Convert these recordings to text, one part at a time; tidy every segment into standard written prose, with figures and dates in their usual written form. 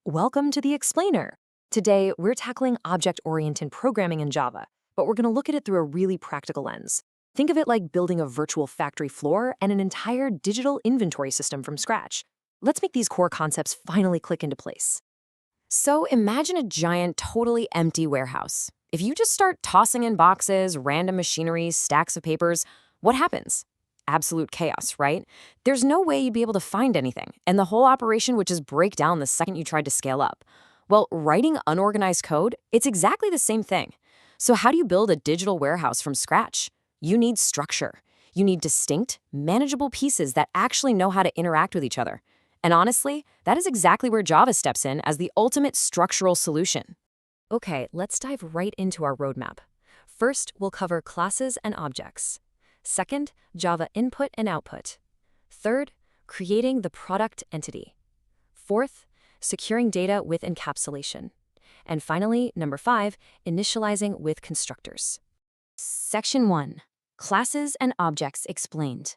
Welcome to the Explainer. Today, we're tackling object-oriented programming in Java, but we're going to look at it through a really practical lens. Think of it like building a virtual factory floor and an entire digital inventory system from scratch. Let's make these core concepts finally click into place. So imagine a giant, totally empty warehouse. If you just start tossing in boxes, random machinery, stacks of papers, what happens? Absolute chaos, right? There's no way you'd be able to find anything, and the whole operation would just break down the second you tried to scale up. Well, writing unorganized code, it's exactly the same thing. So how do you build a digital warehouse from scratch? You need structure. You need distinct, manageable pieces that actually know how to interact with each other. And honestly, that is exactly where Java steps in as the ultimate structural solution. Okay, let's dive right into our roadmap. First, we'll cover classes and objects. Second, Java input and output. Third, creating the product entity. Fourth, securing data with encapsulation. And finally, number 5, initializing with constructors. Section 1, Classes and Objects Explained.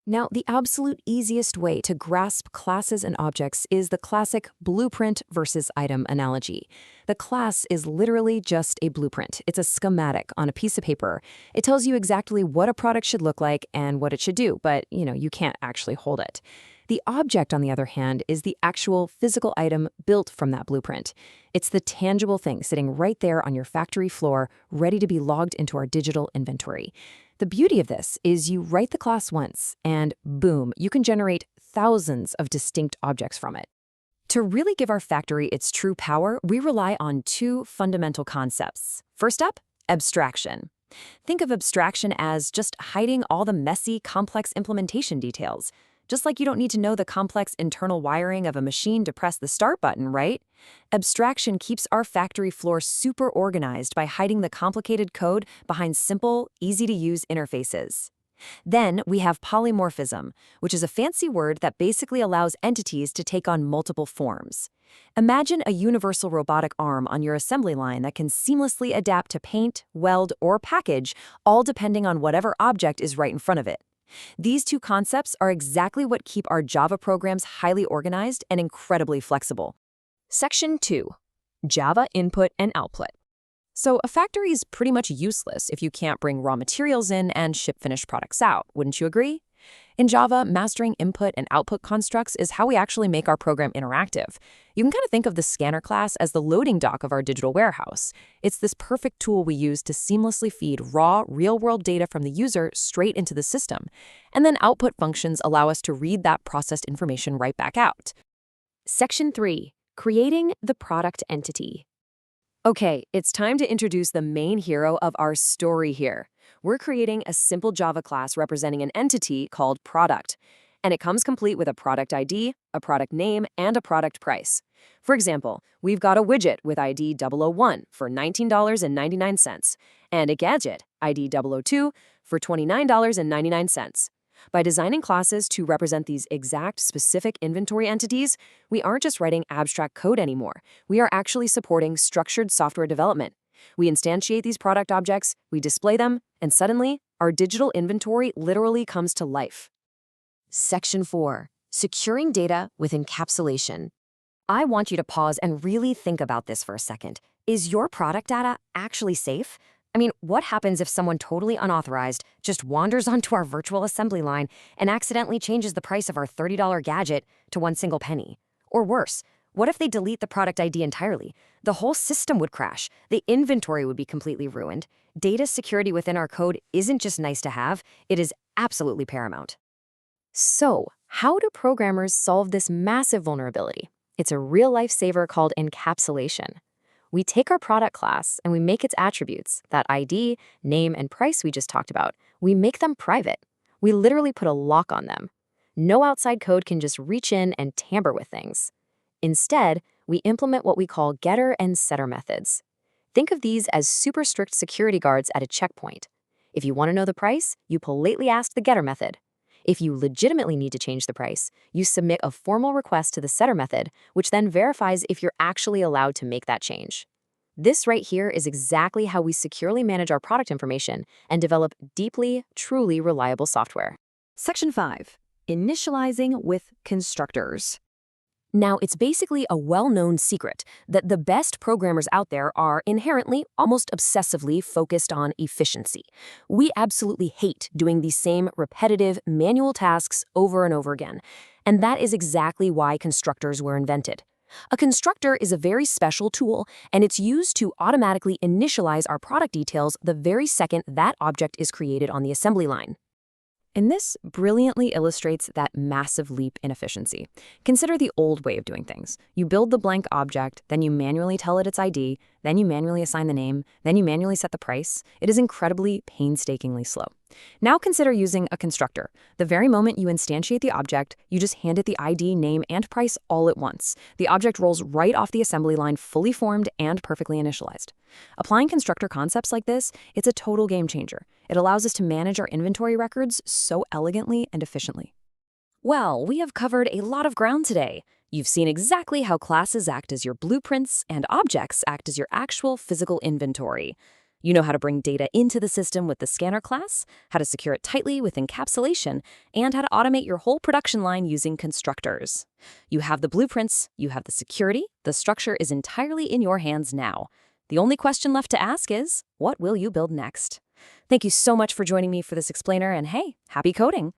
Now, the absolute easiest way to grasp classes and objects is the classic blueprint versus item analogy. The class is literally just a blueprint. It's a schematic on a piece of paper. It tells you exactly what a product should look like and what it should do, but, you can't actually hold it. The object, on the other hand, is the actual physical item built from that blueprint. It's the tangible thing sitting right there on your factory floor, ready to be logged into our digital inventory. The beauty of this is you write the class once, and boom, you can generate thousands of distinct objects from it. To really give our factory its true power, we rely on 2 fundamental concepts. First up, abstraction. Think of abstraction as just hiding all the messy, complex implementation details. Just like you don't need to know the complex internal wiring of a machine to press the start button, right? Abstraction keeps our factory floor super organized by hiding the complicated code behind simple, easy-to-use interfaces. Then we have polymorphism, which is a fancy word that basically allows entities to take on multiple forms. Imagine a universal robotic arm on your assembly line that can seamlessly adapt to paint, weld, or package, all depending on whatever object is right in front of it. These 2 concepts are exactly what keep our Java programs highly organized and incredibly flexible. Section 2, Java input and output. So a factory is pretty much useless if you can't bring raw materials in and ship finished products out, wouldn't you agree? In Java, mastering input and output constructs is how we actually make our program interactive. You can kind of think of the scanner class as the loading dock of our digital warehouse. It's this perfect tool we use to seamlessly feed raw, real-world data from the user straight into the system. And then output functions allow us to read that processed information right back out. Section 3, Creating the product entity. Okay, it's time to introduce the main hero of our story here. We're creating a simple Java class representing an entity called product, and it comes complete with a product ID, a product name, and a product price. For example, we've got a widget with ID 001 for $19.99 and a gadget ID 002 for $29.99. By designing classes to represent these exact specific inventory entities, we aren't just writing abstract code anymore. We are actually supporting structured software development. We instantiate these product objects, we display them, and suddenly, our digital inventory literally comes to life. Section 4, Securing data with encapsulation. I want you to pause and really think about this for a second. Is your product data actually safe? I mean, what happens if someone totally unauthorized just wanders onto our virtual assembly line and accidentally changes the price of our $30 gadget to one single penny? Or worse, what if they delete the product ID entirely? The whole system would crash. The inventory would be completely ruined. Data security within our code isn't just nice to have, it is absolutely paramount. So, how do programmers solve this massive vulnerability? It's a real lifesaver called encapsulation. We take our product class and we make its attributes, that ID, name, and price we just talked about, we make them private. We literally put a lock on them. No outside code can just reach in and tamper with things. Instead, we implement what we call getter and setter methods. Think of these as super strict security guards at a checkpoint. If you want to know the price, you politely ask the getter method. If you legitimately need to change the price, you submit a formal request to the setter method, which then verifies if you're actually allowed to make that change. This right here is exactly how we securely manage our product information and develop deeply, truly reliable software. Section 5, Initializing with constructors. Now, it's basically a well-known secret that the best programmers out there are inherently, almost obsessively focused on efficiency. We absolutely hate doing these same repetitive, manual tasks over and over again. And that is exactly why constructors were invented. A constructor is a very special tool, and it's used to automatically initialize our product details the very second that object is created on the assembly line. And this brilliantly illustrates that massive leap in efficiency. Consider the old way of doing things. You build the blank object, then you manually tell it its ID, then you manually assign the name, then you manually set the price. It is incredibly, painstakingly slow. Now consider using a constructor. The very moment you instantiate the object, you just hand it the ID, name, and price all at once. The object rolls right off the assembly line, fully formed and perfectly initialized. Applying constructor concepts like this, it's a total game changer. It allows us to manage our inventory records so elegantly and efficiently. Well, we have covered a lot of ground today. You've seen exactly how classes act as your blueprints and objects act as your actual physical inventory. You know how to bring data into the system with the scanner class, how to secure it tightly with encapsulation, and how to automate your whole production line using constructors. You have the blueprints, you have the security, the structure is entirely in your hands now. The only question left to ask is, what will you build next? Thank you so much for joining me for this explainer, and hey, happy coding!